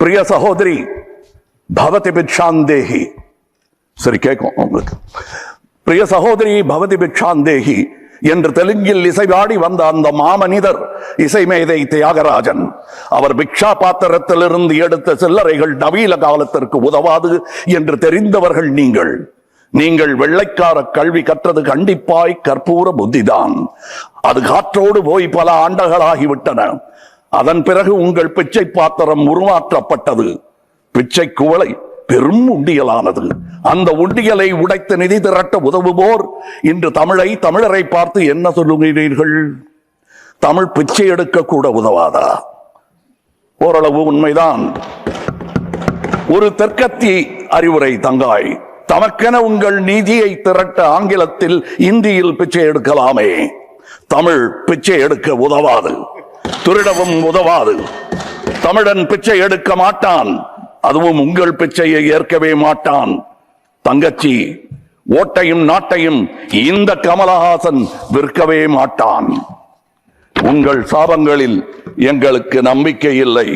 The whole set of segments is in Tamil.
பிரிய சகோதரி பவதி பிக்ஷாந்தேகி. சரி, கேட்கும் உங்களுக்கு. பிரிய சகோதரி பவதி பிக்ஷாந்தேகி என்று தெலுங்கில் இசைவாடி வந்த அந்த மாமனிதர் இசைமேதை தியாகராஜன். அவர் பிக்ஷா பாத்திரத்திலிருந்து எடுத்த சில்லறைகள் நவீன காலத்திற்கு உதவாது என்று தெரிந்தவர்கள் நீங்கள். நீங்கள் வெள்ளைக்கார கல்வி கற்றது கண்டிப்பாய் கற்பூர புத்திதான். அது காற்றோடு போய் பல ஆண்டுகளாகிவிட்டன. அதன் பிறகு உங்கள் பிச்சை பாத்திரம் உருமாற்றப்பட்டது. பிச்சை குவளை பெரும் உண்டியலானது. அந்த உண்டியலை உடைத்து நிதி திரட்ட உதவுவோர் இன்று தமிழரை பார்த்து என்ன சொல்லுகிறீர்கள்? தமிழ் பிச்சை எடுக்க கூட உதவாதா? ஓரளவு உண்மைதான். ஒரு தெற்கத்தி அறிவுரை தங்காய். தமக்கென உங்கள் நிதியை திரட்ட ஆங்கிலத்தில் இந்தியில் பிச்சை எடுக்கலாமே. தமிழ் பிச்சை எடுக்க உதவாது, திருடவும் உதவாது. தமிழன் பிச்சை எடுக்க மாட்டான், அதுவும் உங்கள் பிச்சையை ஏற்கவே மாட்டான். தங்கச்சி, ஓட்டையும் நாட்டையும் இந்த கமலஹாசன் விற்கவே மாட்டான். உங்கள் சாபங்களில் எங்களுக்கு நம்பிக்கை இல்லை.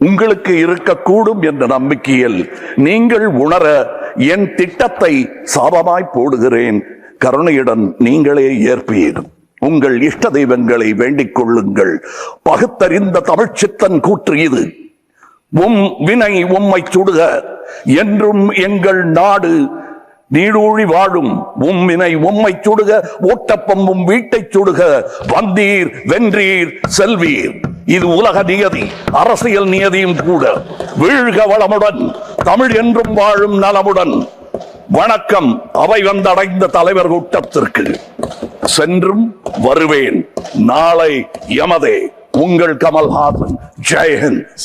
உங்களுக்கு இருக்கக்கூடும் என்ற நம்பிக்கையில் நீங்கள் உணர என் திட்டத்தை சாபமாய் போடுகிறேன். கருணையுடன் நீங்களே ஏற்பீர். உங்கள் இஷ்ட தெய்வங்களை வேண்டிக் கொள்ளுங்கள். பகுத்தறிந்த தமிழ்ச்சித்தன் கூற்று இது. வினை உம்மை சுடுக என்றும் எங்கள் நாடு நீடூழி வாழும். வினை உம்மை சுடுக, ஓட்டப்பம்பும் வீட்டை சுடுக. வந்தீர் வென்றீர் செல்வீர். இது உலக நியதி, அரசியல் நியதியும் கூட. வீழ்க வளமுடன், தமிழ் என்றும் வாழும் நலமுடன். வணக்கம் அவை வந்தடைந்த தலைவர் கூட்டத்திற்கு. சென்றும் வருவேன். நாளை எமதே. உங்கள் கமல்ஹாசன். ஜெய்ஹிந்த்.